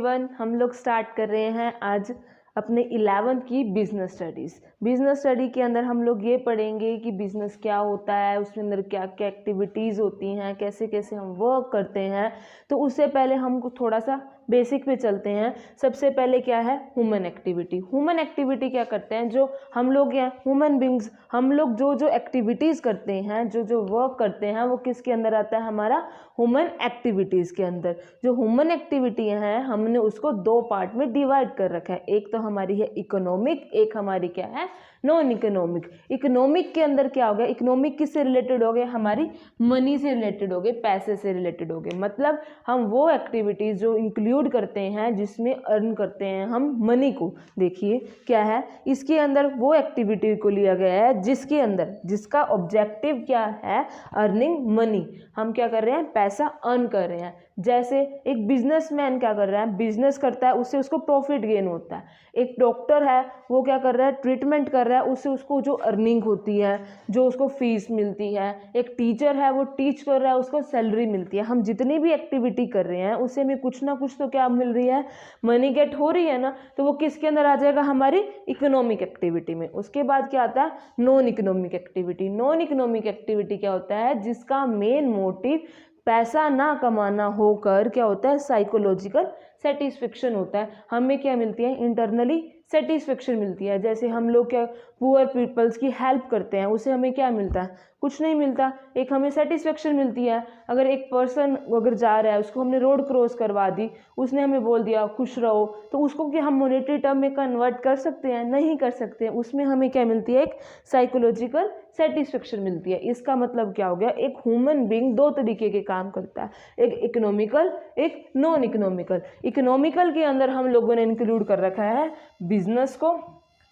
Everyone, हम लोग start कर रहे हैं आज अपने 11th की बिजनेस स्टडीज़। बिजनेस स्टडी के अंदर हम लोग ये पढ़ेंगे कि बिजनेस क्या होता है, उसके अंदर क्या क्या एक्टिविटीज़ होती हैं, कैसे कैसे हम वर्क करते हैं। तो उससे पहले हमको थोड़ा सा बेसिक पे चलते हैं। सबसे पहले क्या है ह्यूमन एक्टिविटी। ह्यूमन एक्टिविटी क्या करते हैं, जो हम लोग हैं ह्यूमन बींग्स, हम लोग जो जो एक्टिविटीज़ करते हैं, जो जो वर्क करते हैं, वो किसके अंदर आता है, हमारा ह्यूमन एक्टिविटीज़ के अंदर। जो ह्यूमन एक्टिविटी हैं हमने उसको दो पार्ट में डिवाइड कर रखा है। एक तो हमारी है इकोनॉमिक, एक हमारी क्या है नॉन इकोनॉमिक। इकोनॉमिक के अंदर क्या हो गया, इकोनॉमिक किससे रिलेटेड हो गए, हमारी मनी से रिलेटेड हो गए, पैसे से रिलेटेड हो गए। मतलब हम वो एक्टिविटीज़ जो इंक्लूड करते हैं जिसमें अर्न करते हैं हम मनी को। देखिए क्या है, इसके अंदर वो एक्टिविटी को लिया गया है जिसके अंदर जिसका ऑब्जेक्टिव क्या है, अर्निंग मनी। हम क्या कर रहे हैं, पैसा अर्न कर रहे हैं। जैसे एक बिजनेसमैन क्या कर रहा है, बिजनेस करता है, उससे उसको प्रॉफिट गेन होता है। एक डॉक्टर है वो क्या कर रहा है, ट्रीटमेंट कर रहा है, उससे उसको जो अर्निंग होती है, जो उसको फीस मिलती है। एक टीचर है वो टीच कर रहा है, उसको सैलरी मिलती है। हम जितनी भी एक्टिविटी कर रहे हैं उससे हमें कुछ ना कुछ तो क्या मिल रही है, मनी गेट हो रही है ना। तो वो किसके अंदर आ जाएगा, हमारी इकोनॉमिक एक्टिविटी में। उसके बाद क्या आता है, non economic activity. Non economic activity क्या होता है, जिसका मेन मोटिव पैसा ना कमाना होकर क्या होता है, साइकोलॉजिकल सेटिस्फेक्शन होता है। हमें क्या मिलती है, इंटरनली सेटिस्फेक्शन मिलती है। जैसे हम लोग क्या पुअर पीपल्स की हेल्प करते हैं, उससे हमें क्या मिलता है, कुछ नहीं मिलता, एक हमें सेटिस्फेक्शन मिलती है। अगर एक पर्सन अगर जा रहा है, उसको हमने रोड क्रॉस करवा दी, उसने हमें बोल दिया खुश रहो, तो उसको क्या हम मॉनेटरी टर्म में कन्वर्ट कर सकते हैं, नहीं कर सकते हैं। उसमें हमें क्या मिलती है, एक साइकोलॉजिकल सेटिस्फेक्शन मिलती है। इसका मतलब क्या हो गया, एक ह्यूमन बीइंग दो तरीके के काम करता है, एक इकोनॉमिकल, एक नॉन इकोनॉमिकल। इकोनॉमिकल के अंदर हम लोगों ने इंक्लूड कर रखा है बिजनेस को,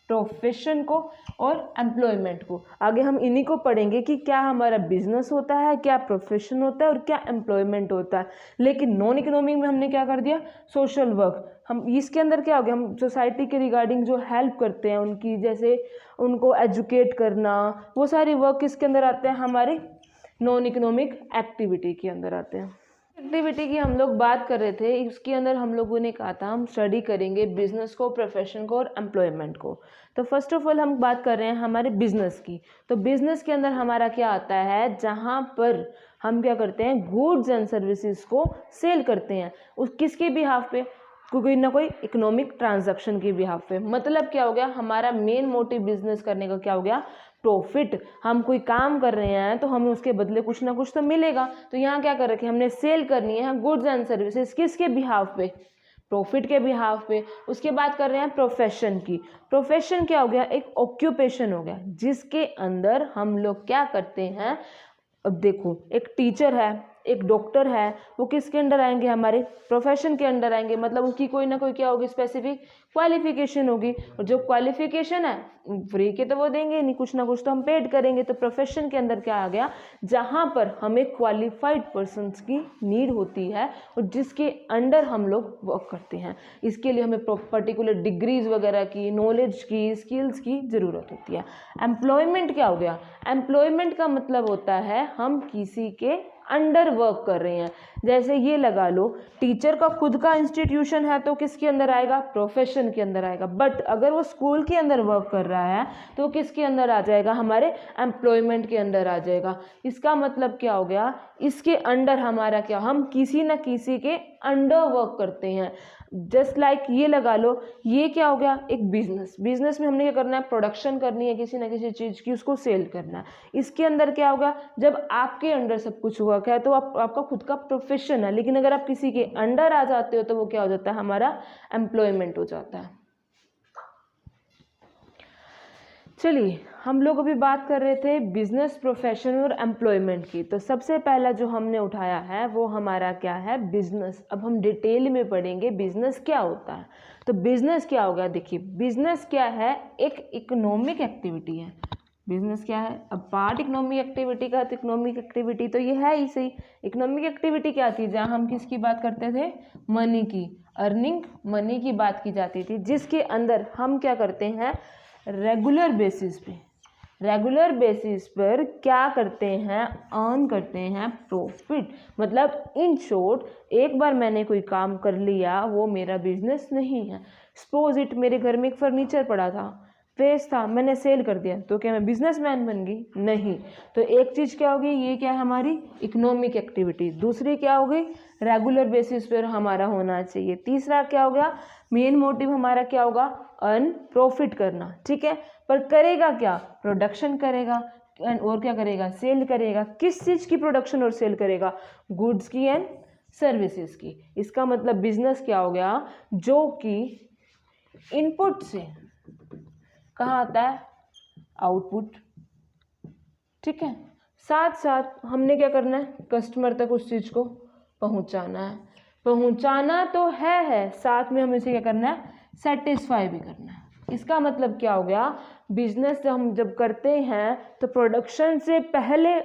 प्रोफेशन को और एम्प्लॉयमेंट को। आगे हम इन्हीं को पढ़ेंगे कि क्या हमारा बिजनेस होता है, क्या प्रोफेशन होता है और क्या एम्प्लॉयमेंट होता है। लेकिन नॉन इकोनॉमिक में हमने क्या कर दिया, सोशल वर्क। हम इसके अंदर क्या हो गया, हम सोसाइटी के रिगार्डिंग जो हेल्प करते हैं उनकी, जैसे उनको एजुकेट करना, वो सारी वर्क किसके अंदर आते हैं, हमारे नॉन इकोनॉमिक एक्टिविटी के अंदर आते हैं। एक्टिविटी की हम लोग बात कर रहे थे, इसके अंदर हम लोगों ने कहा था हम स्टडी करेंगे बिजनेस को, प्रोफेशन को और एम्प्लॉयमेंट को। तो फर्स्ट ऑफ ऑल हम बात कर रहे हैं हमारे बिजनेस की। तो बिजनेस के अंदर हमारा क्या आता है, जहाँ पर हम क्या करते हैं, गुड्स एंड सर्विसेज को सेल करते हैं। उस किसके बिहाफ पे, कोई ना कोई इकोनॉमिक ट्रांजैक्शन के बिहाफ पे। मतलब क्या हो गया, हमारा मेन मोटिव बिजनेस करने का क्या हो गया, प्रॉफिट। हम कोई काम कर रहे हैं तो हमें उसके बदले कुछ ना कुछ तो मिलेगा। तो यहाँ क्या कर रखे, हमने सेल करनी है गुड्स एंड सर्विसेज, किसके बिहाफ पे, प्रॉफिट के बिहाफ पे। उसके बाद कर रहे हैं प्रोफेशन की। प्रोफेशन क्या हो गया, एक ऑक्यूपेशन हो गया जिसके अंदर हम लोग क्या करते हैं। अब देखो एक टीचर है, एक डॉक्टर है, वो किसके अंडर आएंगे, हमारे प्रोफेशन के अंडर आएंगे। मतलब उसकी कोई ना कोई क्या होगी, स्पेसिफिक क्वालिफिकेशन होगी। और जो क्वालिफिकेशन है फ्री के तो वो देंगे नहीं, कुछ ना कुछ तो हम पेड करेंगे। तो प्रोफेशन के अंदर क्या आ गया, जहाँ पर हमें क्वालिफाइड पर्सन्स की नीड होती है और जिसके अंडर हम लोग वर्क करते हैं। इसके लिए हमें पर्टिकुलर डिग्रीज वगैरह की, नॉलेज की, स्किल्स की ज़रूरत होती है। एम्प्लॉयमेंट क्या हो गया, एम्प्लॉयमेंट का मतलब होता है हम किसी के अंडर वर्क कर रहे हैं। जैसे ये लगा लो, टीचर का खुद का इंस्टीट्यूशन है तो किसके अंदर आएगा, प्रोफेशन के अंदर आएगा। बट अगर वो स्कूल के अंदर वर्क कर रहा है तो किसके अंदर आ जाएगा, हमारे एम्प्लॉयमेंट के अंदर आ जाएगा। इसका मतलब क्या हो गया, इसके अंडर हमारा क्या, हम किसी न किसी के अंडर वर्क करते हैं। जस्ट लाइक ये लगा लो, ये क्या हो गया, एक बिजनेस। बिजनेस में हमने क्या करना है, प्रोडक्शन करनी है किसी न किसी चीज़ की, उसको सेल करना है। इसके अंदर क्या होगा, जब आपके अंडर सब कुछ वर्क है तो आपका खुद का प्रोफेशन है। लेकिन अगर आप किसी के अंडर आ जाते हो तो वो क्या हो जाता है, हमारा एम्प्लॉयमेंट हो जाता है। चलिए हम लोग अभी बात कर रहे थे बिजनेस, प्रोफेशन और एम्प्लॉयमेंट की। तो सबसे पहला जो हमने उठाया है वो हमारा क्या है, बिजनेस। अब हम डिटेल में पढ़ेंगे बिजनेस क्या होता है। तो बिजनेस क्या होगा, देखिए बिजनेस क्या है, एक इकोनॉमिक एक्टिविटी है। बिजनेस क्या है, अब पार्ट इकोनॉमिक एक्टिविटी का, तो इकोनॉमिक एक्टिविटी तो ये है ही सही। इकोनॉमिक एक्टिविटी क्या थी, जहाँ हम किसकी बात करते थे, मनी की, अर्निंग मनी की बात की जाती थी, जिसके अंदर हम क्या करते हैं, रेगुलर बेसिस पे रेगुलर बेसिस पर क्या करते हैं, अर्न करते हैं प्रॉफिट। मतलब इन शॉर्ट एक बार मैंने कोई काम कर लिया वो मेरा बिजनेस नहीं है। सपोज इट, मेरे घर में एक फर्नीचर पड़ा था, वेस्ट था, मैंने सेल कर दिया, तो क्या मैं बिजनेसमैन बन गई? नहीं। तो एक चीज़ क्या होगी, ये क्या है हमारी इकोनॉमिक एक्टिविटी। दूसरी क्या हो गई, रेगुलर बेसिस पर हमारा होना चाहिए। तीसरा क्या हो गया, मेन मोटिव हमारा क्या होगा, अर्न प्रॉफिट करना, ठीक है। पर करेगा क्या, प्रोडक्शन करेगा और क्या करेगा, सेल करेगा। किस चीज़ की प्रोडक्शन और सेल करेगा, गुड्स की एंड सर्विसेज की। इसका मतलब बिजनेस क्या हो गया, जो कि इनपुट से कहाँ आता है, आउटपुट, ठीक है। साथ साथ हमने क्या करना है, कस्टमर तक उस चीज़ को पहुंचाना है। पहुंचाना तो है, साथ में हमें इसे क्या करना है, सेटिस्फाई भी करना है। इसका मतलब क्या हो गया, बिजनेस हम जब करते हैं तो प्रोडक्शन से पहले,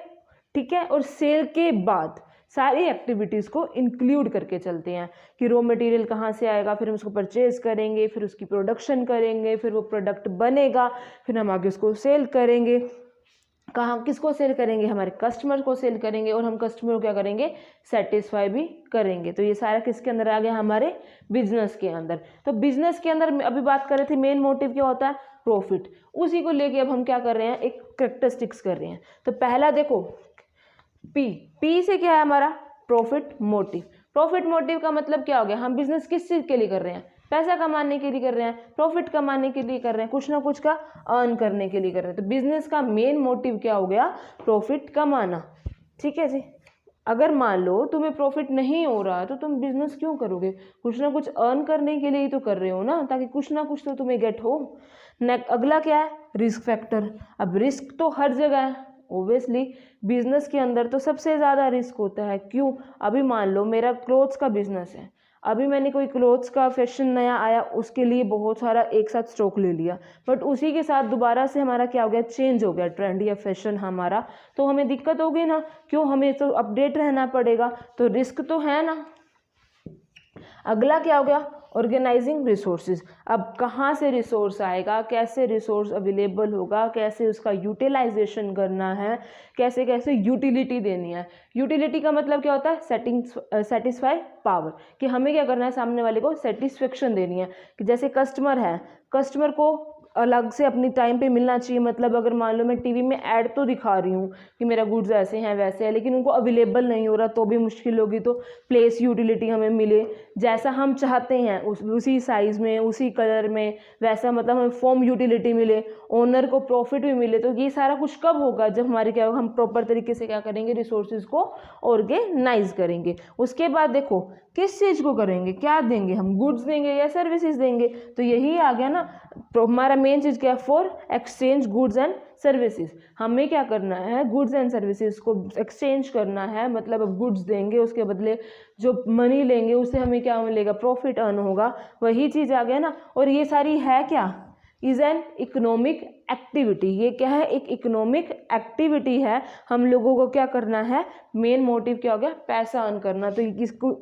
ठीक है, और सेल के बाद सारी एक्टिविटीज़ को इंक्लूड करके चलते हैं कि रॉ मटेरियल कहाँ से आएगा, फिर हम उसको परचेज करेंगे, फिर उसकी प्रोडक्शन करेंगे, फिर वो प्रोडक्ट बनेगा, फिर हम आगे उसको सेल करेंगे। कहाँ, किसको सेल करेंगे, हमारे कस्टमर को सेल करेंगे, और हम कस्टमर को क्या करेंगे, सेटिस्फाई भी करेंगे। तो ये सारा किसके अंदर आ गया, हमारे बिजनेस के अंदर। तो बिजनेस के अंदर अभी बात कर रहे थे, मेन मोटिव क्या होता है, प्रॉफिट। उसी को लेके अब हम क्या कर रहे हैं, एक कैरेक्टरिस्टिक्स कर रहे हैं। तो पहला देखो, पी से क्या है हमारा, प्रॉफिट मोटिव। प्रॉफिट मोटिव का मतलब क्या हो गया, हम बिजनेस किस चीज़ के लिए कर रहे हैं, पैसा कमाने के लिए कर रहे हैं, प्रॉफिट कमाने के लिए कर रहे हैं, कुछ ना कुछ का अर्न करने के लिए कर रहे हैं। तो बिजनेस का मेन मोटिव क्या हो गया, प्रॉफिट कमाना, ठीक है जी। अगर मान लो तुम्हें प्रॉफिट नहीं हो रहा तो तुम बिजनेस क्यों करोगे, कुछ ना कुछ अर्न करने के लिए ही तो कर रहे हो ना, ताकि कुछ ना कुछ तो तुम्हें गेट हो। अगला क्या है, रिस्क फैक्टर। अब रिस्क तो हर जगह है, ओबियसली बिजनेस के अंदर तो सबसे ज़्यादा रिस्क होता है। क्यों, अभी मान लो मेरा क्लोथ्स का बिजनेस है, अभी मैंने कोई क्लोथ्स का फैशन नया आया, उसके लिए बहुत सारा एक साथ स्टॉक ले लिया, बट उसी के साथ दोबारा से हमारा क्या हो गया, चेंज हो गया ट्रेंड या फैशन हमारा, तो हमें दिक्कत होगी ना। क्यों, हमें तो अपडेट रहना पड़ेगा, तो रिस्क तो है ना। अगला क्या हो गया, ऑर्गेनाइजिंग रिसोर्सेज। अब कहाँ से रिसोर्स आएगा, कैसे रिसोर्स अवेलेबल होगा, कैसे उसका यूटिलाइजेशन करना है, कैसे कैसे यूटिलिटी देनी है। यूटिलिटी का मतलब क्या होता है, सेटिस्फाई पावर, कि हमें क्या करना है, सामने वाले को सेटिस्फेक्शन देनी है। कि जैसे कस्टमर है, कस्टमर को अलग से अपनी टाइम पे मिलना चाहिए। मतलब अगर मान लो मैं टीवी में ऐड तो दिखा रही हूँ कि मेरा गुड्स ऐसे हैं वैसे है, लेकिन उनको अवेलेबल नहीं हो रहा तो भी मुश्किल होगी। तो प्लेस यूटिलिटी हमें मिले जैसा हम चाहते हैं, उसी साइज़ में, उसी कलर में, वैसा मतलब हमें फॉर्म यूटिलिटी मिले, ओनर को प्रॉफिट भी मिले। तो ये सारा कुछ कब होगा, जब हमारे क्या होगा, हम प्रॉपर तरीके से क्या करेंगे, रिसोर्सेज को ऑर्गेनाइज करेंगे। उसके बाद देखो किस चीज़ को करेंगे, क्या देंगे हम, गुड्स देंगे या सर्विसेज देंगे। तो यही आ गया ना, हमारा मेन चीज़ क्या है, for exchange goods and services. हमें क्या करना है, गुड्स एंड सर्विसेज को एक्सचेंज करना है। मतलब अब गुड्स देंगे, उसके बदले जो मनी लेंगे उससे हमें क्या मिलेगा, प्रॉफिट अर्न होगा। वही चीज़ आ गया ना। और ये सारी है क्या, इज़ एन इकोनॉमिक एक्टिविटी। ये क्या है, एक इकोनॉमिक एक्टिविटी है। हम लोगों को क्या करना है, मेन मोटिव क्या हो गया, पैसा अर्न करना। तो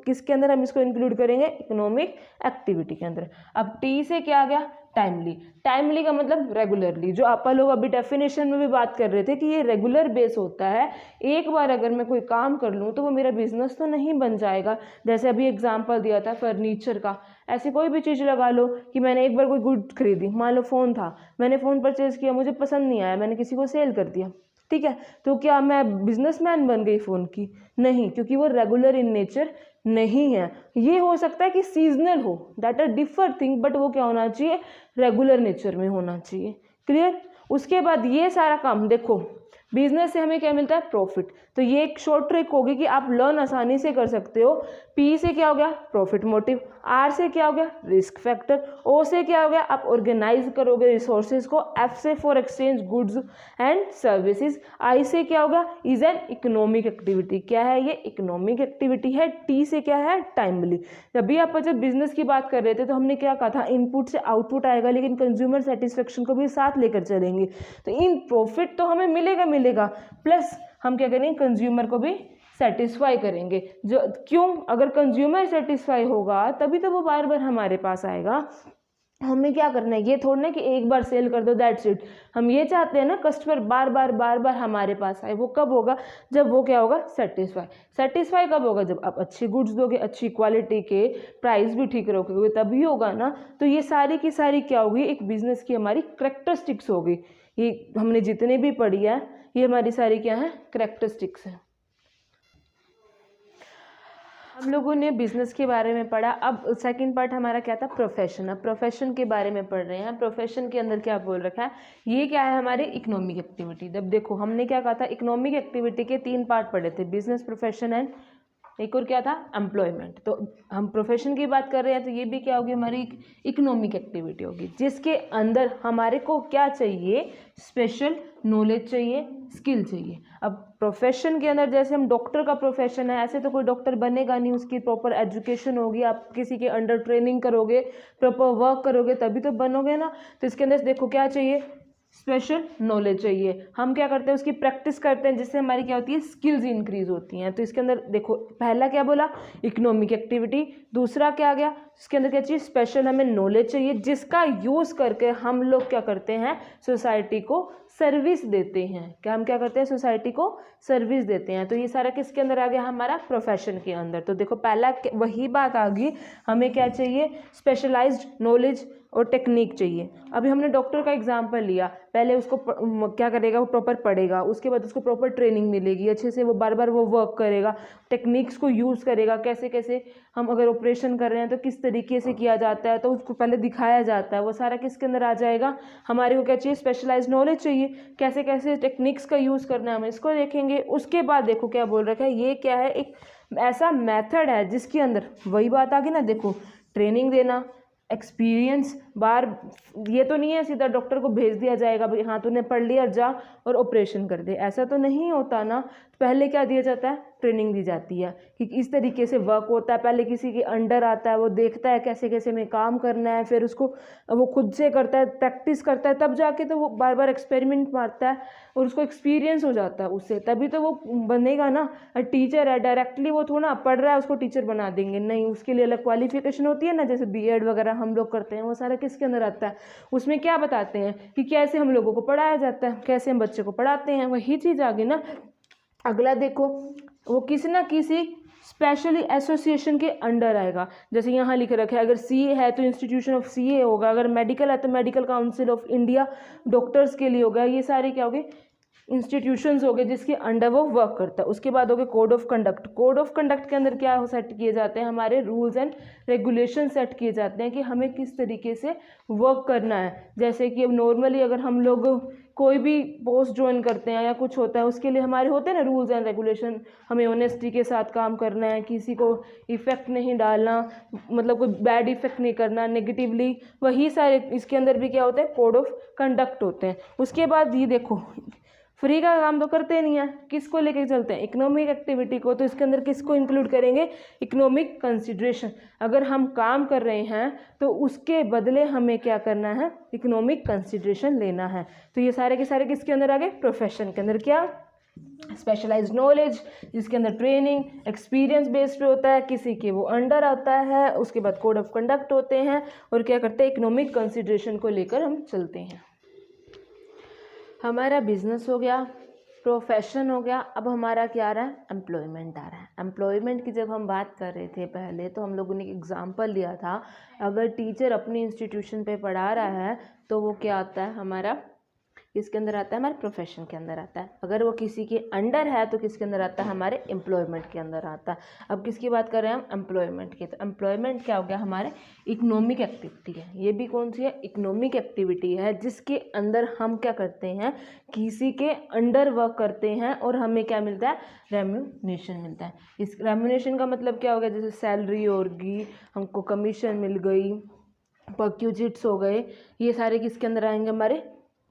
किसके अंदर हम इसको इंक्लूड करेंगे, इकोनॉमिक एक्टिविटी के अंदर। अब टी से क्या आ गया, टाइमली। टाइमली का मतलब रेगुलरली, जो आप लोग अभी डेफिनेशन में भी बात कर रहे थे कि ये रेगुलर बेस होता है। एक बार अगर मैं कोई काम कर लूँ तो वो मेरा बिजनेस तो नहीं बन जाएगा। जैसे अभी एग्जांपल दिया था फर्नीचर का, ऐसी कोई भी चीज़ लगा लो कि मैंने एक बार कोई गुड खरीदी, मान लो फ़ोन था, मैंने फ़ोन परचेज़ किया, मुझे पसंद नहीं आया, मैंने किसी को सेल कर दिया, ठीक है। तो क्या मैं बिजनेसमैन बन गई फ़ोन की? नहीं, क्योंकि वो रेगुलर इन नेचर नहीं है। ये हो सकता है कि सीजनल हो, that are differ thing, but वो क्या होना चाहिए, रेगुलर नेचर में होना चाहिए। क्लियर। उसके बाद ये सारा काम देखो, बिजनेस से हमें क्या मिलता है, प्रॉफिट। तो ये एक शॉर्ट ट्रिक होगी कि आप लर्न आसानी से कर सकते हो। पी से क्या हो गया, प्रॉफिट मोटिव। आर से क्या हो गया, रिस्क फैक्टर। ओ से क्या हो गया, आप ऑर्गेनाइज करोगे रिसोर्सेज को। एफ से for exchange goods and services. I से क्या होगा, इज एन इकोनॉमिक एक्टिविटी। क्या है ये, इकोनॉमिक एक्टिविटी है। टी से क्या है, टाइमली। अभी आप जब बिजनेस की बात कर रहे थे तो हमने क्या कहा था, इनपुट से आउटपुट आएगा, लेकिन कंज्यूमर सेटिस्फेक्शन को भी साथ लेकर चलेंगे। तो इन प्रॉफिट तो हमें मिलेगा, प्लस हम क्या करेंगे, कंज्यूमर को भी सेटिस्फाई करेंगे। जो क्यों, अगर कंज्यूमर सेटिस्फाई होगा तभी तो वो बार बार हमारे पास आएगा। हमें क्या करना है, ये थोड़ा ना कि एक बार सेल कर दो दैट्स इट। हम ये चाहते हैं ना कस्टमर बार बार हमारे पास आए। वो कब होगा, जब वो क्या होगा, सेटिस्फाई कब होगा, जब आप अच्छी गुड्स दोगे, अच्छी क्वालिटी के, प्राइस भी ठीक रखोगे, तभी होगा ना। तो ये सारी की सारी क्या होगी, एक बिजनेस की हमारी करेक्टरिस्टिक्स होगी। ये हमने जितने भी पढ़ी है ये हमारी सारी क्या है, करेक्टरिस्टिक्स है। हम लोगों ने बिजनेस के बारे में पढ़ा। अब सेकंड पार्ट हमारा क्या था, प्रोफेशन। अब प्रोफेशन के बारे में पढ़ रहे हैं। प्रोफेशन के अंदर क्या बोल रखा है, ये क्या है हमारे इकोनॉमिक एक्टिविटी। जब देखो हमने क्या कहा था, इकोनॉमिक एक्टिविटी के 3 पार्ट पढ़े थे, बिजनेस, प्रोफेशन एंड एक और क्या था, एम्प्लॉयमेंट। तो हम प्रोफेशन की बात कर रहे हैं तो ये भी क्या होगी, हमारी इकोनॉमिक एक्टिविटी होगी, जिसके अंदर हमारे को क्या चाहिए, स्पेशल नॉलेज चाहिए, स्किल चाहिए। अब प्रोफेशन के अंदर जैसे हम डॉक्टर का प्रोफेशन है, ऐसे तो कोई डॉक्टर बनेगा नहीं, उसकी प्रॉपर एजुकेशन होगी, आप किसी के अंडर ट्रेनिंग करोगे, प्रॉपर वर्क करोगे, तभी तो बनोगे ना। तो इसके अंदर देखो क्या चाहिए, स्पेशल नॉलेज चाहिए। हम क्या करते हैं, उसकी प्रैक्टिस करते हैं, जिससे हमारी क्या होती है, स्किल्स इंक्रीज होती हैं। तो इसके अंदर देखो पहला क्या बोला, इकोनॉमिक एक्टिविटी। दूसरा क्या आ गया, इसके अंदर क्या चाहिए, स्पेशल हमें नॉलेज चाहिए, जिसका यूज़ करके हम लोग क्या करते हैं, सोसाइटी को सर्विस देते हैं। क्या हम क्या करते हैं, सोसाइटी को सर्विस देते हैं। तो ये सारा किसके अंदर आ गया, हमारा प्रोफेशन के अंदर। तो देखो पहला वही बात आ गई, हमें क्या चाहिए, स्पेशलाइज्ड नॉलेज और टेक्निक चाहिए। अभी हमने डॉक्टर का एग्जांपल लिया, पहले उसको क्या करेगा, वो प्रॉपर पढ़ेगा, उसके बाद उसको प्रॉपर ट्रेनिंग मिलेगी, अच्छे से वो बार बार वो वर्क करेगा, टेक्निक्स को यूज़ करेगा, कैसे कैसे हम अगर ऑपरेशन कर रहे हैं तो किस तरीके से किया जाता है, तो उसको पहले दिखाया जाता है। वो सारा किसके अंदर आ जाएगा, हमारे को क्या चाहिए, स्पेशलाइज्ड नॉलेज चाहिए, कैसे कैसे टेक्निक्स का यूज़ करना है हम इसको देखेंगे। उसके बाद देखो क्या बोल रखा है, ये क्या है, एक ऐसा मेथड है जिसके अंदर वही बात आ गई ना, देखो ट्रेनिंग देना, एक्सपीरियंस, बार ये तो नहीं है सीधा डॉक्टर को भेज दिया जाएगा, भाई हाँ तूने पढ़ लिया जा और ऑपरेशन कर दे, ऐसा तो नहीं होता ना। पहले क्या दिया जाता है, ट्रेनिंग दी जाती है कि इस तरीके से वर्क होता है। पहले किसी के अंडर आता है, वो देखता है कैसे कैसे में काम करना है, फिर उसको वो खुद से करता है, प्रैक्टिस करता है, तब जाके तो वो बार बार एक्सपेरिमेंट मारता है और उसको एक्सपीरियंस हो जाता है उससे, तभी तो वो बनेगा ना। टीचर है, डायरेक्टली वो थोड़ा पढ़ रहा है उसको टीचर बना देंगे, नहीं, उसके लिए अलग क्वालिफिकेशन होती है ना, जैसे बीएड वगैरह हम लोग करते हैं, वो सारा किसके अंदर आता है, उसमें क्या बताते हैं कि कैसे हम लोगों को पढ़ाया जाता है, कैसे हम बच्चे को पढ़ाते हैं, वही चीज़ आगे ना। अगला देखो, वो किसी ना किसी स्पेशली एसोसिएशन के अंडर आएगा, जैसे यहाँ लिख रखा है, अगर सीए है तो इंस्टीट्यूशन ऑफ सीए होगा, अगर मेडिकल है तो medical council of India doctors के लिए होगा। ये सारे क्या होंगे, इंस्टीट्यूशंस हो गए जिसके अंडर वो वर्क करता है। उसके बाद हो गए code of conduct. Code of conduct के अंदर क्या सेट किए जाते हैं, हमारे रूल्स एंड रेगुलेशन सेट किए जाते हैं कि हमें किस तरीके से वर्क करना है। जैसे कि अब नॉर्मली अगर हम लोग कोई भी पोस्ट ज्वाइन करते हैं या कुछ होता है, उसके लिए हमारे होते हैं ना रूल्स एंड रेगुलेशन, हमें ऑनेस्टी के साथ काम करना है, किसी को इफेक्ट नहीं डालना, मतलब कोई बैड इफेक्ट नहीं करना नेगेटिवली, वही सारे इसके अंदर भी क्या होते हैं, कोड ऑफ कंडक्ट होते हैं। उसके बाद ये देखो, फ्री का काम तो करते नहीं है, किसको लेके चलते हैं, इकोनॉमिक एक्टिविटी को। तो इसके अंदर किसको इंक्लूड करेंगे, इकोनॉमिक कंसिडरेशन। अगर हम काम कर रहे हैं तो उसके बदले हमें क्या करना है, इकोनॉमिक कंसिडरेशन लेना है। तो ये सारे के सारे किसके अंदर आ गए, प्रोफेशन के अंदर। क्या, स्पेशलाइज्ड नॉलेज, जिसके अंदर ट्रेनिंग एक्सपीरियंस बेस्ड होता है, किसी के वो अंडर आता है। उसके बाद कोड ऑफ कंडक्ट होते हैं और क्या करते हैं, इकोनॉमिक कंसिडरेशन को लेकर हम चलते हैं। हमारा बिजनेस हो गया, प्रोफेशन हो गया, अब हमारा क्या आ रहा है, एम्प्लॉयमेंट आ रहा है। एम्प्लॉयमेंट की जब हम बात कर रहे थे पहले, तो हम लोगों ने एग्जांपल लिया था, अगर टीचर अपनी इंस्टीट्यूशन पे पढ़ा रहा है तो वो क्या आता है, हमारा किसके अंदर आता है, हमारे प्रोफेशन के अंदर आता है। अगर वो किसी के अंडर है तो किसके अंदर आता है, हमारे एम्प्लॉयमेंट के अंदर आता है। अब किसकी बात कर रहे हैं हम, एम्प्लॉयमेंट की। तो एम्प्लॉयमेंट क्या हो गया, हमारे इकोनॉमिक एक्टिविटी है। ये भी कौन सी है, इकोनॉमिक एक्टिविटी है, जिसके अंदर हम क्या करते हैं, किसी के अंडर वर्क करते हैं और हमें क्या मिलता है, रेम्यूनेशन मिलता है। इस रेम्यूनेशन का मतलब क्या हो गया, जैसे सैलरी होगी, हमको कमीशन मिल गई, परक्यूजिट्स हो गए, ये सारे किसके अंदर आएंगे, हमारे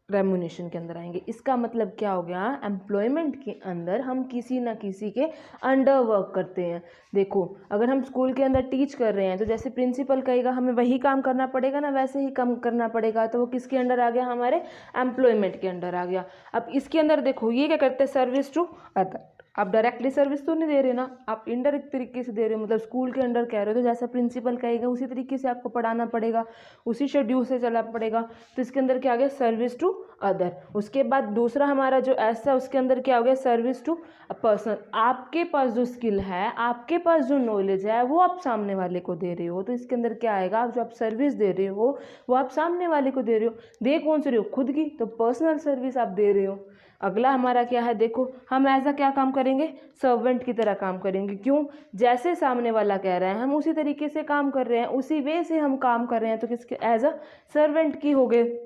रेम्यूनेशन के अंदर आएंगे। इसका मतलब क्या हो गया, एम्प्लॉयमेंट के अंदर हम किसी ना किसी के अंडर वर्क करते हैं। देखो अगर हम स्कूल के अंदर टीच कर रहे हैं तो जैसे प्रिंसिपल कहेगा हमें वही काम करना पड़ेगा ना, वैसे ही काम करना पड़ेगा। तो वो किसके अंडर आ गया, हमारे एम्प्लॉयमेंट के अंडर आ गया। अब इसके अंदर देखो ये क्या करते हैं, सर्विस टू अदर। आप डायरेक्टली सर्विस तो नहीं दे रहे ना, आप इनडायरेक्ट तरीके से दे रहे हो, मतलब स्कूल के अंडर कह रहे हो, तो जैसा प्रिंसिपल कहेगा उसी तरीके से आपको पढ़ाना पड़ेगा, उसी शेड्यूल से चलना पड़ेगा। तो इसके अंदर क्या आ गया, सर्विस टू अदर। उसके बाद दूसरा हमारा जो ऐसा, उसके अंदर क्या हो गया, सर्विस टू अ पर्सन। आपके पास जो स्किल है, आपके पास जो नॉलेज है, वो आप सामने वाले को दे रहे हो। तो इसके अंदर क्या आएगा, जो आप सर्विस दे रहे हो वो आप सामने वाले को दे रहे हो। दे कौन से रहे हो, खुद की, तो पर्सनल सर्विस आप दे रहे हो। अगला हमारा क्या है, देखो हम ऐसा क्या काम करेंगे, सर्वेंट की तरह काम करेंगे। क्यों, जैसे सामने वाला कह रहा है हम उसी तरीके से काम कर रहे हैं, उसी वे से हम काम कर रहे हैं, तो किसके, एज अ सर्वेंट की हो गए।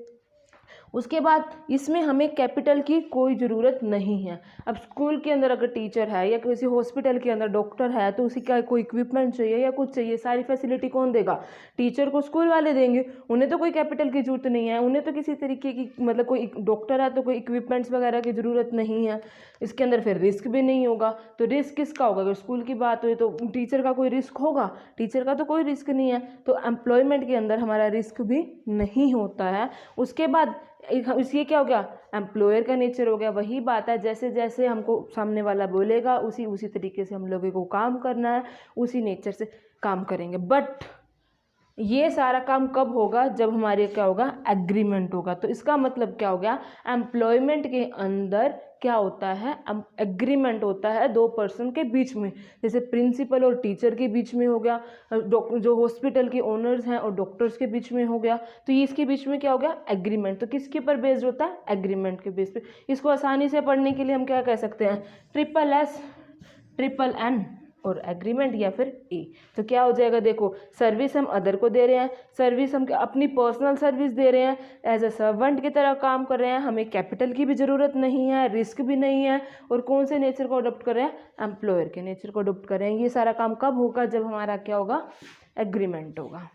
उसके बाद इसमें हमें कैपिटल की कोई ज़रूरत नहीं है। अब स्कूल के अंदर अगर टीचर है या किसी हॉस्पिटल के अंदर डॉक्टर है, तो उसी का कोई इक्विपमेंट चाहिए या कुछ चाहिए, सारी फैसिलिटी कौन देगा, टीचर को स्कूल वाले देंगे। उन्हें तो कोई कैपिटल की ज़रूरत नहीं है, उन्हें तो किसी तरीके की, मतलब कोई डॉक्टर है तो कोई इक्विपमेंट्स वगैरह की ज़रूरत नहीं है। इसके अंदर फिर रिस्क भी नहीं होगा। तो रिस्क किसका होगा, अगर स्कूल की बात हुई तो टीचर का कोई रिस्क होगा, टीचर का तो कोई रिस्क नहीं है। तो एम्प्लॉयमेंट के अंदर हमारा रिस्क भी नहीं होता है। उसके बाद इसलिए क्या हो गया, एम्प्लॉयर का नेचर हो गया। वही बात है, जैसे जैसे हमको सामने वाला बोलेगा उसी तरीके से हम लोगों को काम करना है, उसी नेचर से काम करेंगे। बट ये सारा काम कब होगा, जब हमारे क्या होगा, एग्रीमेंट होगा। तो इसका मतलब क्या हो गया, एम्प्लॉयमेंट के अंदर क्या होता है, एग्रीमेंट होता है दो पर्सन के बीच में। जैसे प्रिंसिपल और टीचर के बीच में हो गया, जो हॉस्पिटल के ओनर्स हैं और डॉक्टर्स के बीच में हो गया। तो ये इसके बीच में क्या हो गया, एग्रीमेंट। तो किसके ऊपर बेस्ड होता है, एग्रीमेंट के बेस पे। इसको आसानी से पढ़ने के लिए हम क्या कह सकते हैं, SSS, SSN और एग्रीमेंट या फिर ए। तो क्या हो जाएगा, देखो सर्विस हम अदर को दे रहे हैं, सर्विस हम अपनी पर्सनल सर्विस दे रहे हैं, एज अ सर्वेंट की तरह काम कर रहे हैं, हमें कैपिटल की भी ज़रूरत नहीं है, रिस्क भी नहीं है। और कौन से नेचर को अडोप्ट कर रहे हैं, एम्प्लॉयर के नेचर को अडोप्ट कर रहे हैं। ये सारा काम कब होगा, जब हमारा क्या होगा, एग्रीमेंट होगा।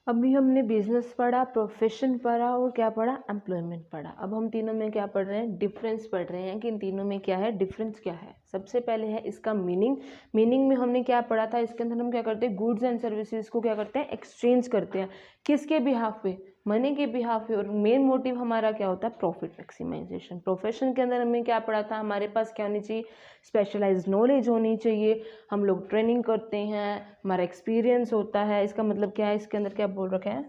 अभी हमने बिजनेस पढ़ा, प्रोफेशन पढ़ा और क्या पढ़ा, एम्प्लॉयमेंट पढ़ा। अब हम तीनों में क्या पढ़ रहे हैं, डिफरेंस पढ़ रहे हैं कि इन तीनों में क्या है, डिफरेंस क्या है। सबसे पहले है इसका मीनिंग। मीनिंग में हमने क्या पढ़ा था, इसके अंदर हम क्या करते हैं, गुड्स एंड सर्विसेज को क्या करते हैं, एक्सचेंज करते हैं। किसके बिहाफ पे, मनी के बिहाफ पे। और मेन मोटिव हमारा क्या होता है, प्रॉफिट मैक्सिमाइजेशन। प्रोफेशन के अंदर हमने क्या पढ़ा था, हमारे पास क्या होनी चाहिए, स्पेशलाइज्ड नॉलेज होनी चाहिए। हम लोग ट्रेनिंग करते हैं, हमारा एक्सपीरियंस होता है। इसका मतलब क्या है, इसके अंदर क्या बोल रखा है,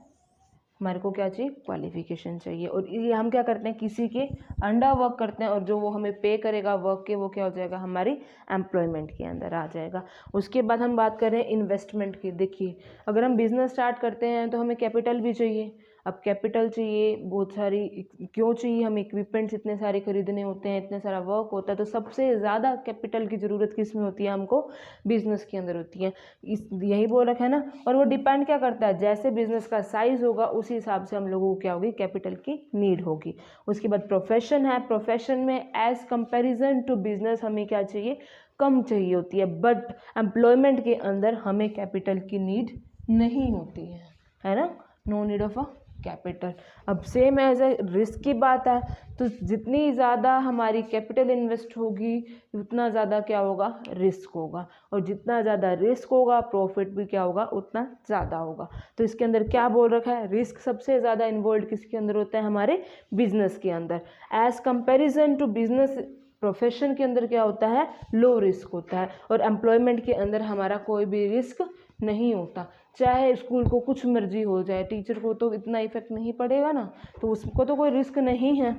हमारे को क्या चाहिए, क्वालिफिकेशन चाहिए। और ये हम क्या करते हैं, किसी के अंडर वर्क करते हैं, और जो वो हमें पे करेगा वर्क के, वो क्या हो जाएगा, हमारी एम्प्लॉयमेंट के अंदर आ जाएगा। उसके बाद हम बात कर रहे हैं इन्वेस्टमेंट की। देखिए अगर हम बिजनेस स्टार्ट करते हैं तो हमें कैपिटल भी चाहिए। अब कैपिटल चाहिए बहुत सारी, क्यों चाहिए, हमें इक्विपमेंट्स इतने सारे खरीदने होते हैं, इतने सारा वर्क होता है। तो सबसे ज़्यादा कैपिटल की ज़रूरत किस में होती है, हमको बिजनेस के अंदर होती है। यही बोल रखा है ना। और वो डिपेंड क्या करता है, जैसे बिजनेस का साइज होगा उसी हिसाब से हम लोगों को क्या होगी, कैपिटल की नीड होगी। उसके बाद प्रोफेशन है। प्रोफेशन में एज कंपेरिजन टू बिजनेस हमें क्या चाहिए, कम चाहिए होती है। बट एम्प्लॉयमेंट के अंदर हमें कैपिटल की नीड नहीं होती है ना, no need of a capital. अब सेम एज ए रिस्क की बात है, तो जितनी ज़्यादा हमारी कैपिटल इन्वेस्ट होगी उतना ज़्यादा क्या होगा, रिस्क होगा। और जितना ज़्यादा रिस्क होगा प्रॉफिट भी क्या होगा, उतना ज़्यादा होगा। तो इसके अंदर क्या बोल रखा है, रिस्क सबसे ज़्यादा इन्वॉल्व किसके अंदर होता है, हमारे बिजनेस के अंदर। As comparison to business profession के अंदर क्या होता है, लो रिस्क होता है। और एम्प्लॉयमेंट के अंदर हमारा कोई भी रिस्क नहीं होता। चाहे स्कूल को कुछ मर्जी हो जाए, टीचर को तो इतना इफेक्ट नहीं पड़ेगा ना, तो उसको तो कोई रिस्क नहीं है।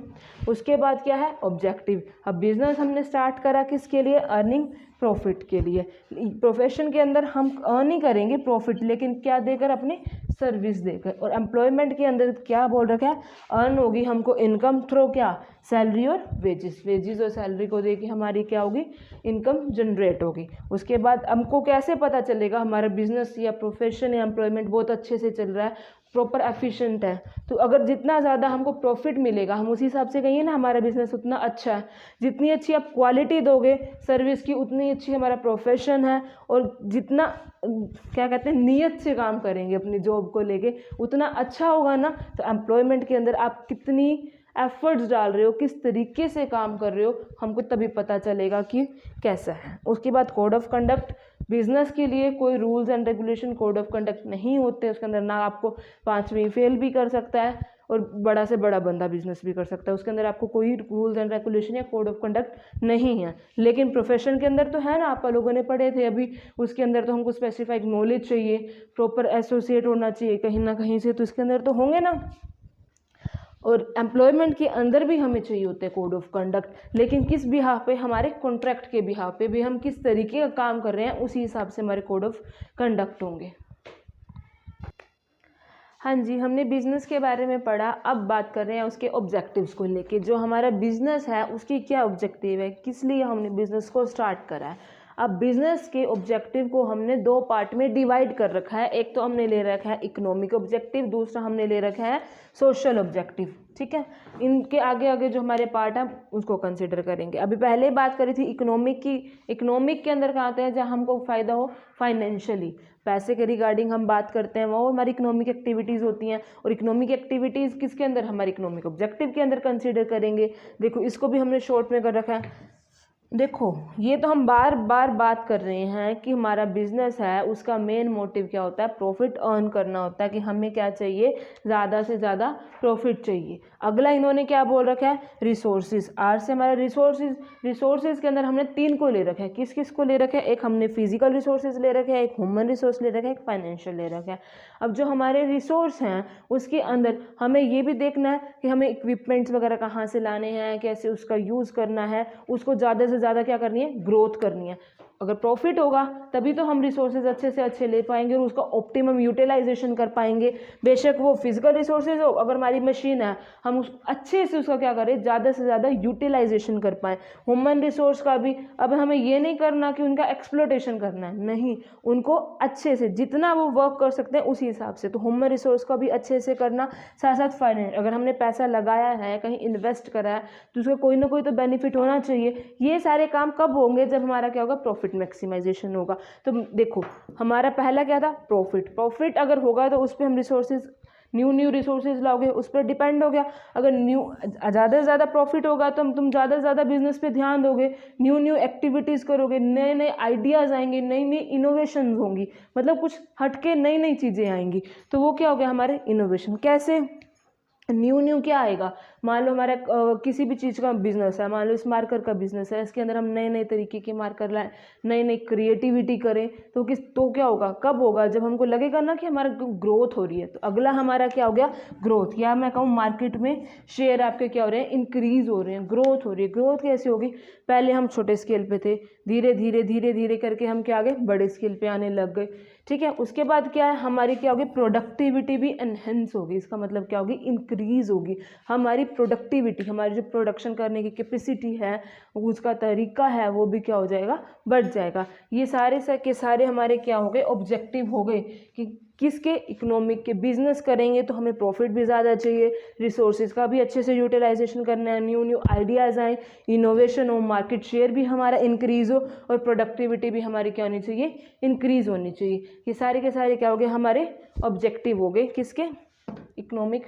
उसके बाद क्या है, ऑब्जेक्टिव। अब बिजनेस हमने स्टार्ट करा किसके लिए, अर्निंग, प्रॉफिट के लिए। प्रोफेशन के अंदर हम अर्न ही करेंगे प्रॉफिट, लेकिन क्या देकर, अपनी सर्विस देकर। और एम्प्लॉयमेंट के अंदर क्या बोल रखा है, अर्न होगी हमको इनकम थ्रू क्या, सैलरी और वेजेस। वेजेस और सैलरी को देके हमारी क्या होगी, इनकम जनरेट होगी। उसके बाद हमको कैसे पता चलेगा हमारा बिजनेस या प्रोफेशन या एम्प्लॉयमेंट बहुत अच्छे से चल रहा है, प्रॉपर एफिशिएंट है। तो अगर जितना ज़्यादा हमको प्रॉफिट मिलेगा, हम उसी हिसाब से कहिए ना हमारा बिजनेस उतना अच्छा है। जितनी अच्छी आप क्वालिटी दोगे सर्विस की, उतनी अच्छी हमारा प्रोफेशन है। और जितना क्या कहते हैं, नियत से काम करेंगे अपनी जॉब को लेके, उतना अच्छा होगा ना। तो एम्प्लॉयमेंट के अंदर आप कितनी एफर्ट्स डाल रहे हो, किस तरीके से काम कर रहे हो, हमको तभी पता चलेगा कि कैसा है। उसके बाद कोड ऑफ कंडक्ट। बिजनेस के लिए कोई rules and regulation, code of conduct नहीं होते उसके अंदर, ना आपको 5वीं फेल भी कर सकता है और बड़ा से बड़ा बंदा बिजनेस भी कर सकता है, उसके अंदर आपको कोई रूल्स एंड रेगुलेशन या कोड ऑफ कंडक्ट नहीं है। लेकिन प्रोफेशन के अंदर तो है ना, आप लोगों ने पढ़े थे अभी, उसके अंदर तो हमको स्पेसिफाइड नॉलेज चाहिए, प्रॉपर एसोसिएट होना चाहिए कहीं ना कहीं से, तो इसके अंदर तो होंगे ना। और एम्प्लॉयमेंट के अंदर भी हमें चाहिए होते हैं कोड ऑफ कंडक्ट, लेकिन किस बिहाफ पे, हमारे कॉन्ट्रैक्ट के बिहाफ पे भी हम किस तरीके का काम कर रहे हैं उसी हिसाब से हमारे कोड ऑफ कंडक्ट होंगे। हाँ जी, हमने बिजनेस के बारे में पढ़ा, अब बात कर रहे हैं उसके ऑब्जेक्टिव्स को लेके। जो हमारा बिजनेस है उसकी क्या ऑब्जेक्टिव है, किस लिए हमने बिजनेस को स्टार्ट करा है। अब बिजनेस के ऑब्जेक्टिव को हमने दो पार्ट में डिवाइड कर रखा है। एक तो हमने ले रखा है इकोनॉमिक ऑब्जेक्टिव, दूसरा हमने ले रखा है सोशल ऑब्जेक्टिव। ठीक है, इनके आगे आगे जो हमारे पार्ट है उसको कंसिडर करेंगे। अभी पहले बात करी थी इकोनॉमिक की। इकोनॉमिक के अंदर कहाँ आते हैं, जहाँ हमको फ़ायदा हो फाइनेंशियली, पैसे के रिगार्डिंग हम बात करते हैं, वो हमारी इकोनॉमिक एक्टिविटीज़ होती हैं। और इकोनॉमिक एक्टिविटीज़ किसके अंदर, हमारे इकोनॉमिक ऑब्जेक्टिव के अंदर कंसिडर करेंगे। देखो इसको भी हमने शॉर्ट में कर रखा है। देखो ये तो हम बार बार बात कर रहे हैं कि हमारा बिजनेस है उसका मेन मोटिव क्या होता है, प्रॉफिट अर्न करना होता है, कि हमें क्या चाहिए, ज़्यादा से ज़्यादा प्रॉफिट चाहिए। अगला इन्होंने क्या बोल रखा है, रिसोर्सेज। आर से हमारा रिसोर्सेज के अंदर हमने 3 को ले रखा है। किस किस को ले रखा है, एक हमने फिजिकल रिसोर्सेज ले रखे हैं, एक ह्यूमन रिसोर्स ले रखा है, एक फाइनेंशियल ले रखा है। अब जो हमारे रिसोर्स हैं उसके अंदर हमें ये भी देखना है कि हमें इक्विपमेंट्स वगैरह कहाँ से लाने हैं, कैसे उसका यूज़ करना है, उसको ज़्यादा से ज़्यादा क्या करनी है, ग्रोथ करनी है। अगर प्रॉफिट होगा तभी तो हम रिसोर्सेज अच्छे से अच्छे ले पाएंगे और उसका ऑप्टिमम यूटिलाइजेशन कर पाएंगे। बेशक वो फिजिकल रिसोर्सेज हो, अगर हमारी मशीन है हम उस अच्छे से उसका क्या करें, ज़्यादा से ज़्यादा यूटिलाइजेशन कर पाएँ। ह्यूमन रिसोर्स का भी अब हमें ये नहीं करना कि उनका एक्सप्लोटेशन करना है, नहीं, उनको अच्छे से जितना वो वर्क कर सकते हैं उसी हिसाब से। तो ह्यूमन रिसोर्स का भी अच्छे से करना, साथ साथ फाइनेंस, अगर हमने पैसा लगाया है कहीं इन्वेस्ट करा है तो उसका कोई ना कोई तो बेनिफिट होना चाहिए। ये सारे काम कब होंगे, जब हमारा क्या होगा, प्रॉफिट मैक्सिमाइजेशन होगा। तो देखो हमारा पहला क्या था, प्रॉफिट अगर होगा तो उस पर हम रिसोर्सेज, न्यू रिसोर्सेज लाओगे, उस पर डिपेंड हो गया। अगर ज़्यादा से ज़्यादा प्रॉफिट होगा तो तुम ज़्यादा से ज़्यादा बिजनेस पे ध्यान दोगे, न्यू एक्टिविटीज़ करोगे, नए नए आइडियाज़ आएंगे, नई नई इनोवेशन होंगी, मतलब कुछ हटके नई नई चीज़ें आएंगी। तो वो क्या हो गया, हमारे इनोवेशन। कैसे न्यू क्या आएगा, मान लो हमारा किसी भी चीज़ का बिजनेस है, मान लो इस मार्कर का बिजनेस है, इसके अंदर हम नए नए तरीके के मार्कर लाएं, नई नई क्रिएटिविटी करें, तो क्या होगा, कब होगा, जब हमको लगेगा ना कि हमारा ग्रोथ हो रही है। तो अगला हमारा क्या हो गया, ग्रोथ, या मैं कहूँ मार्केट में शेयर आपके क्या हो रहे हैं, इंक्रीज हो रहे हैं, ग्रोथ हो रही है। ग्रोथ कैसे होगी, पहले हम छोटे स्केल पे थे, धीरे धीरे करके हम क्या आ गए, बड़े स्केल पे आने लग गए। ठीक है, उसके बाद क्या है, हमारी क्या होगी, प्रोडक्टिविटी भी एनहेंस होगी। इसका मतलब क्या होगी, इंक्रीज होगी हमारी प्रोडक्टिविटी, हमारी जो प्रोडक्शन करने की कैपेसिटी है, उसका तरीका है, वो भी क्या हो जाएगा, बढ़ जाएगा। ये सारे के सारे हमारे क्या हो गए, ऑब्जेक्टिव हो गए कि किसके, इकोनॉमिक के। बिजनेस करेंगे तो हमें प्रॉफिट भी ज़्यादा चाहिए, रिसोर्सेज का भी अच्छे से यूटिलाइजेशन करना है, न्यू आइडियाज़ आए, इनोवेशन हो, मार्केट शेयर भी हमारा इंक्रीज़ हो, और प्रोडक्टिविटी भी हमारी क्या होनी चाहिए, इंक्रीज़ होनी चाहिए। ये सारे के सारे क्या हो गए, हमारे ऑब्जेक्टिव हो गए, किसके, इकोनॉमिक।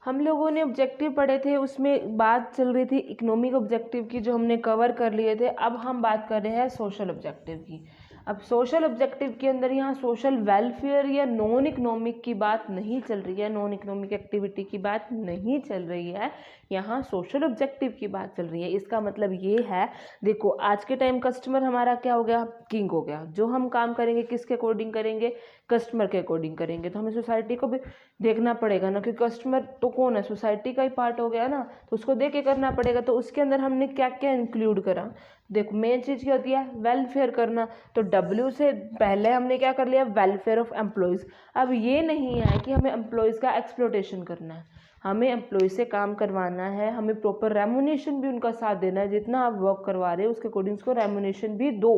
हम लोगों ने ऑब्जेक्टिव पढ़े थे, उसमें बात चल रही थी इकोनॉमिक ऑब्जेक्टिव की, जो हमने कवर कर लिए थे। अब हम बात कर रहे हैं सोशल ऑब्जेक्टिव की। अब सोशल ऑब्जेक्टिव के अंदर यहाँ सोशल वेलफेयर या नॉन इकोनॉमिक की बात नहीं चल रही है, नॉन इकोनॉमिक एक्टिविटी की बात नहीं चल रही है, यहाँ सोशल ऑब्जेक्टिव की बात चल रही है। इसका मतलब ये है, देखो आज के टाइम कस्टमर हमारा क्या हो गया, किंग हो गया। जो हम काम करेंगे किसके अकॉर्डिंग करेंगे, कस्टमर के अकॉर्डिंग करेंगे। तो हमें सोसाइटी को भी देखना पड़ेगा ना, क्योंकि कस्टमर तो कौन है, सोसाइटी का ही पार्ट हो गया ना, तो उसको देख के करना पड़ेगा। तो उसके अंदर हमने क्या क्या इंक्लूड करा, देखो मेन चीज़ क्या होती है, वेलफेयर करना। तो W से पहले हमने क्या कर लिया, वेलफेयर ऑफ एम्प्लॉयज़। अब ये नहीं है कि हमें एम्प्लॉयज़ का एक्सप्लोटेशन करना है, हमें एम्प्लॉय से काम करवाना है, हमें प्रॉपर रेमुनेशन भी उनका साथ देना है। जितना आप वर्क करवा रहे हो उसके अकॉर्डिंग उसको रेमुनेशन भी दो।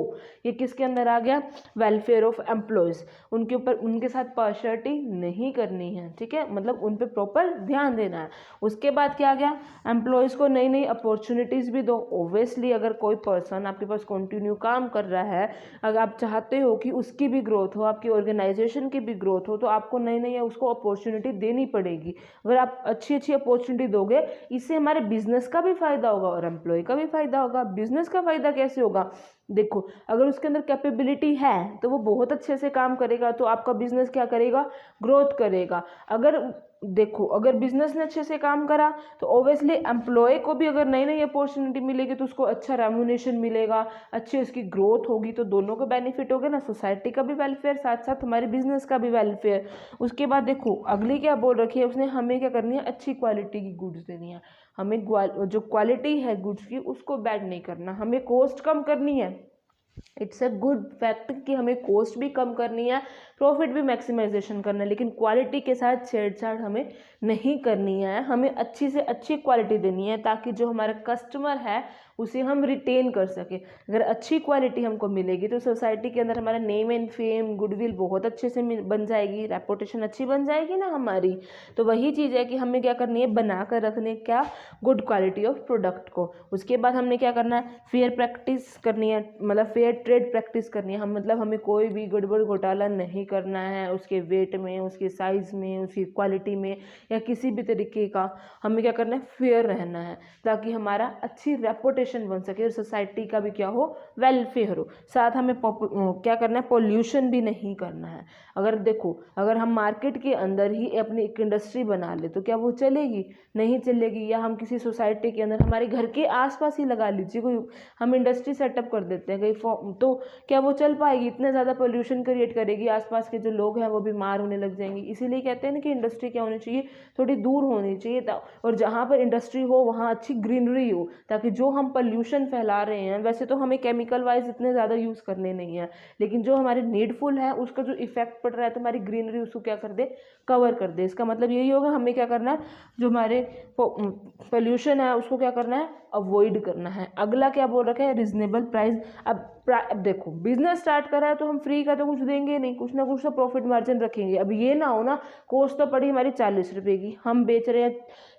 ये किसके अंदर आ गया, वेलफेयर ऑफ एम्प्लॉयज़। उनके ऊपर उनके साथ पार्शियलिटी नहीं करनी है, ठीक है, मतलब उन पर प्रॉपर ध्यान देना है। उसके बाद क्या आ गया, एम्प्लॉयज़ को नई नई अपॉर्चुनिटीज़ भी दो। ओब्वियसली अगर कोई पर्सन आपके पास कंटिन्यू काम कर रहा है, अगर आप चाहते हो कि उसकी भी ग्रोथ हो, आपकी ऑर्गेनाइजेशन की भी ग्रोथ हो, तो आपको नई नई उसको अपॉर्चुनिटी देनी पड़ेगी। अगर आप अच्छी अच्छी अपॉर्चुनिटी दोगे, इससे हमारे बिजनेस का भी फायदा होगा और एम्प्लॉय का भी फायदा होगा। बिजनेस का फायदा कैसे होगा? देखो, अगर उसके अंदर कैपेबिलिटी है तो वो बहुत अच्छे से काम करेगा, तो आपका बिजनेस क्या करेगा? ग्रोथ करेगा। अगर देखो, अगर बिजनेस ने अच्छे से काम करा तो ऑब्वियसली एम्प्लॉय को भी अगर नई नई अपॉर्चुनिटी मिलेगी तो उसको अच्छा रेम्यूनेशन मिलेगा, अच्छी उसकी ग्रोथ होगी, तो दोनों को बेनिफिट होगा ना, सोसाइटी का भी वेलफेयर, साथ साथ हमारे बिजनेस का भी वेलफेयर। उसके बाद देखो अगली क्या बोल रखी है उसने, हमें क्या करनी है? अच्छी क्वालिटी की गुड्स देनी है। हमें जो क्वालिटी है गुड्स की उसको बैड नहीं करना, हमें कॉस्ट कम करनी है। इट्स अ गुड फैक्ट कि हमें कॉस्ट भी कम करनी है, प्रॉफिट भी मैक्सिमाइजेशन करना है, लेकिन क्वालिटी के साथ छेड़छाड़ हमें नहीं करनी है। हमें अच्छी से अच्छी क्वालिटी देनी है ताकि जो हमारा कस्टमर है उसे हम रिटेन कर सके। अगर अच्छी क्वालिटी हमको मिलेगी तो सोसाइटी के अंदर हमारा नेम एंड फेम, गुडविल बहुत अच्छे से बन जाएगी, रेपुटेशन अच्छी बन जाएगी ना हमारी। तो वही चीज़ है कि हमें क्या करनी है? बना कर रखने क्या? गुड क्वालिटी ऑफ प्रोडक्ट को। उसके बाद हमने क्या करना है? फेयर प्रैक्टिस करनी है, मतलब फेयर ट्रेड प्रैक्टिस करनी है। हम मतलब हमें कोई भी गड़बड़ घोटाला नहीं करना है उसके वेट में, उसके साइज़ में, उसकी क्वालिटी में, या किसी भी तरीके का। हमें क्या करना है? फेयर रहना है ताकि हमारा अच्छी रेपुटेशन बन सके और सोसाइटी का भी क्या हो? वेलफेयर हो। साथ हमें क्या करना है? पोल्यूशन भी नहीं करना है। अगर देखो, अगर हम मार्केट के अंदर ही अपनी एक इंडस्ट्री बना ले तो क्या वो चलेगी? नहीं चलेगी। या हम किसी सोसाइटी के अंदर हमारे घर के आसपास ही लगा लीजिए कोई, हम इंडस्ट्री सेटअप कर देते हैं कहीं, तो क्या वो चल पाएगी? इतने ज़्यादा पोल्यूशन क्रिएट करेगी, आसपास के जो लोग हैं वो बीमार होने लग जाएंगे। इसीलिए कहते हैं ना कि इंडस्ट्री क्या होनी चाहिए? थोड़ी दूर होनी चाहिए, और जहाँ पर इंडस्ट्री हो वहाँ अच्छी ग्रीनरी हो, ताकि जो हम पोल्यूशन फैला रहे हैं, वैसे तो हमें केमिकल वाइज इतने ज़्यादा यूज़ करने नहीं है, लेकिन जो हमारे नीडफुल है उसका जो इफेक्ट पड़ रहा है तो हमारी ग्रीनरी उसको क्या कर दे? कवर कर दे। इसका मतलब यही होगा हमें क्या करना है? जो हमारे पोल्यूशन है उसको क्या करना है? अवॉइड करना है। अगला क्या बोल रखा है? Reasonable price. अब देखो, बिजनेस स्टार्ट करा है तो हम फ्री का तो कुछ देंगे नहीं, कुछ ना कुछ तो प्रॉफिट मार्जिन रखेंगे। अब ये ना हो ना, कॉस्ट तो पड़ी हमारी 40 रुपये की, हम बेच रहे हैं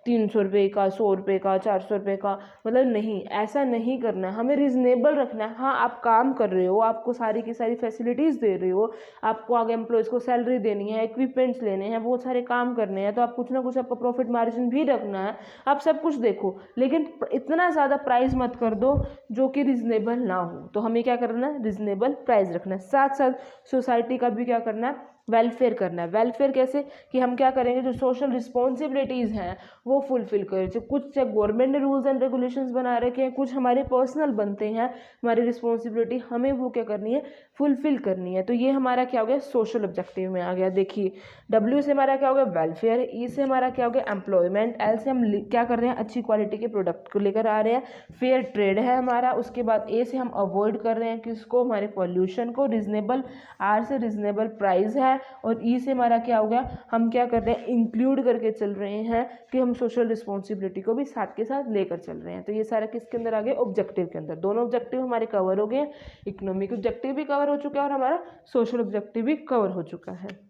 300 रुपये का, 100 रुपये का, 400 रुपये का, मतलब नहीं, ऐसा नहीं करना है। हमें रिजनेबल रखना है। हाँ, आप काम कर रहे हो, आपको सारी की सारी फैसिलिटीज़ दे रहे हो, आपको आगे एम्प्लॉयज़ को सैलरी देनी है, इक्विपमेंट्स लेने हैं, बहुत सारे काम करने हैं, तो आप कुछ ना कुछ आपको प्रॉफिट मार्जिन भी रखना है। आप सब कुछ देखो, लेकिन इतना ज़्यादा प्राइस मत कर दो जो कि रिजनेबल ना हो। तो हमें क्या करना है? रिजनेबल प्राइस रखना है। साथ साथ सोसाइटी का भी क्या करना है? वेलफेयर करना है। वेलफेयर कैसे? कि हम क्या करेंगे? जो सोशल रिस्पॉन्सिबिलिटीज़ हैं वो फुलफिल करें। जो कुछ गवर्नमेंट ने रूल्स एंड रेगुलेशंस बना रखे हैं, कुछ हमारे पर्सनल बनते हैं, हमारी रिस्पॉन्सिबिलिटी, हमें वो क्या करनी है? फुलफिल करनी है। तो ये हमारा क्या हो गया? सोशल ऑब्जेक्टिव में आ गया। देखिए, डब्ल्यू से हमारा क्या हो गया? वेलफेयर। ई से हमारा क्या हो गया? एम्प्लॉयमेंट। एल से हम क्या कर रहे हैं? अच्छी क्वालिटी के प्रोडक्ट को लेकर आ रहे हैं। फेयर ट्रेड है हमारा। उसके बाद ए से हम अवॉइड कर रहे हैं किसको? हमारे पॉल्यूशन को। रिजनेबल, आर से रिजनेबल प्राइस है। और ई से हमारा क्या हो गया? हम क्या कर रहे हैं? इंक्लूड करके चल रहे हैं कि हम सोशल रिस्पॉन्सिबिलिटी को भी साथ के साथ लेकर चल रहे हैं। तो ये सारा किसके अंदर आ गया? ऑब्जेक्टिव के अंदर। दोनों ऑब्जेक्टिव हमारे कवर हो गए। इकोनॉमिक ऑब्जेक्टिव भी कवर हो चुका है और हमारा सोशल ऑब्जेक्टिव भी कवर हो चुका है।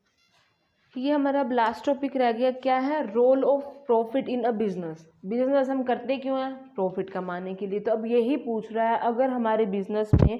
ये हमारा अब लास्ट टॉपिक रह गया, क्या है? Role of profit in a business. Business हम करते क्यों हैं? प्रॉफिट कमाने के लिए। तो अब यही पूछ रहा है, अगर हमारे बिजनेस में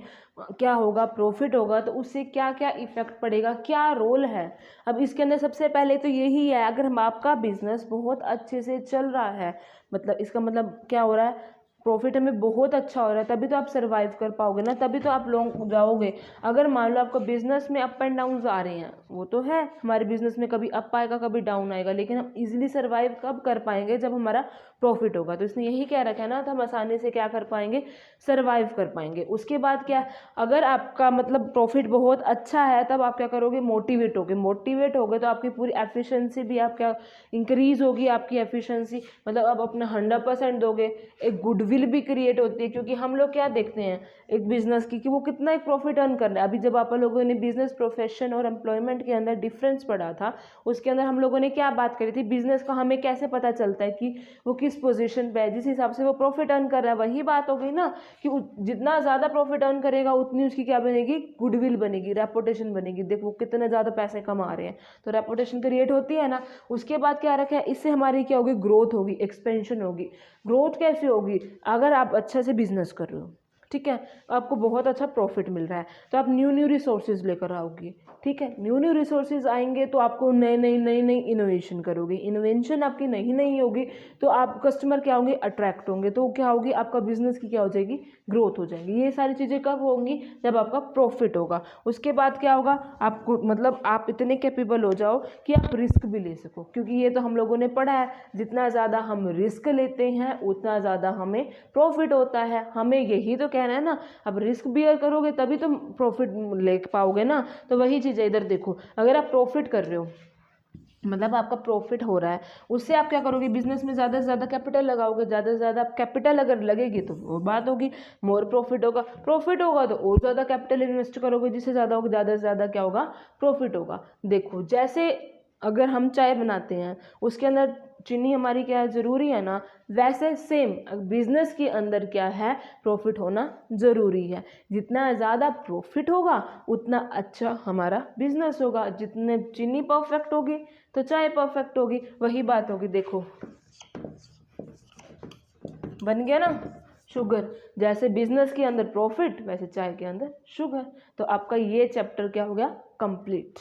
क्या होगा? प्रॉफिट होगा तो उससे क्या क्या इफेक्ट पड़ेगा, क्या रोल है? अब इसके अंदर सबसे पहले तो यही है, अगर हम आपका बिजनेस बहुत अच्छे से चल रहा है, मतलब इसका मतलब क्या हो रहा है? प्रॉफिट हमें बहुत अच्छा हो रहा है, तभी तो आप सर्वाइव कर पाओगे ना, तभी तो आप लॉन्ग जाओगे। अगर मान लो आपको बिजनेस में अप एंड डाउन आ रहे हैं, वो तो है, हमारे बिजनेस में कभी अप आएगा कभी डाउन आएगा, लेकिन हम इजीली सर्वाइव कब कर पाएंगे? जब हमारा प्रॉफिट होगा। तो इसने यही कह रखा है ना, तो हम आसानी से क्या कर पाएंगे? सर्वाइव कर पाएंगे। उसके बाद क्या? अगर आपका मतलब प्रॉफिट बहुत अच्छा है तब आप क्या करोगे? मोटिवेट होगे। मोटिवेट होगे तो आपकी पूरी एफिशिएंसी भी आप क्या इंक्रीज होगी, आपकी एफिशिएंसी, मतलब आप अपना 100% दोगे। एक गुडविल भी क्रिएट होती है, क्योंकि हम लोग क्या देखते हैं एक बिजनेस की कि वो कितना एक प्रॉफिट अर्न कर रहा है। अभी जब आप लोगों ने बिजनेस प्रोफेशन और एम्प्लॉयमेंट के अंदर डिफरेंस पढ़ा था, उसके अंदर हम लोगों ने क्या बात करी थी? बिजनेस का हमें कैसे पता चलता है कि वो किस पोजीशन पे है, जिस हिसाब से वो प्रॉफिट अर्न कर रहा है। वही बात हो गई ना कि जितना ज़्यादा प्रॉफिट अर्न करेगा उतनी उसकी क्या बनेगी? गुडविल बनेगी, रेपुटेशन बनेगी। देखो कितने ज़्यादा पैसे कमा रहे हैं, तो रेपुटेशन क्रिएट होती है ना। उसके बाद क्या रखा है? इससे हमारी क्या होगी? ग्रोथ होगी, एक्सपेंशन होगी। ग्रोथ कैसे होगी? अगर आप अच्छा से बिजनेस कर रहे हो, ठीक है, आपको बहुत अच्छा प्रॉफिट मिल रहा है, तो आप न्यू न्यू रिसोर्सेज लेकर आओगे। ठीक है, न्यू न्यू रिसोर्सेज आएंगे तो आपको नई नई इनोवेशन करोगे, इनोवेशन आपकी नई नई होगी तो आप कस्टमर क्या होंगे, अट्रैक्ट होंगे, तो क्या होगी, आपका बिजनेस की क्या हो जाएगी, ग्रोथ हो जाएगी। ये सारी चीज़ें कब होंगी, जब आपका प्रॉफिट होगा। उसके बाद क्या होगा, आपको मतलब आप इतने कैपेबल हो जाओ कि आप रिस्क भी ले सको, क्योंकि ये तो हम लोगों ने पढ़ा है, जितना ज़्यादा हम रिस्क लेते हैं उतना ज़्यादा हमें प्रॉफिट होता है। हमें यही तो कहना है ना, अब रिस्क बियर करोगे तभी तो प्रॉफिट ले पाओगे ना। तो वही चीज़ है, इधर देखो, अगर आप प्रॉफिट कर रहे हो, मतलब आपका प्रॉफिट हो रहा है, उससे आप क्या करोगे, बिजनेस में ज़्यादा से ज़्यादा कैपिटल लगाओगे, ज़्यादा से ज़्यादा आप कैपिटल अगर लगेगी तो वो बात होगी, मोर प्रॉफिट होगा, प्रॉफिट होगा तो और ज़्यादा कैपिटल इन्वेस्ट करोगे, जिससे ज़्यादा होगा, ज़्यादा से ज़्यादा क्या होगा, प्रॉफिट होगा। देखो, जैसे अगर हम चाय बनाते हैं उसके अंदर चीनी हमारी क्या है, ज़रूरी है ना, वैसे सेम बिजनेस के अंदर क्या है, प्रॉफिट होना ज़रूरी है। जितना ज़्यादा प्रॉफिट होगा उतना अच्छा हमारा बिजनेस होगा, जितने चीनी परफेक्ट होगी तो चाय परफेक्ट होगी, वही बात होगी। देखो बन गया ना, शुगर, जैसे बिजनेस के अंदर प्रॉफिट वैसे चाय के अंदर शुगर। तो आपका ये चैप्टर क्या हो गया, कंप्लीट।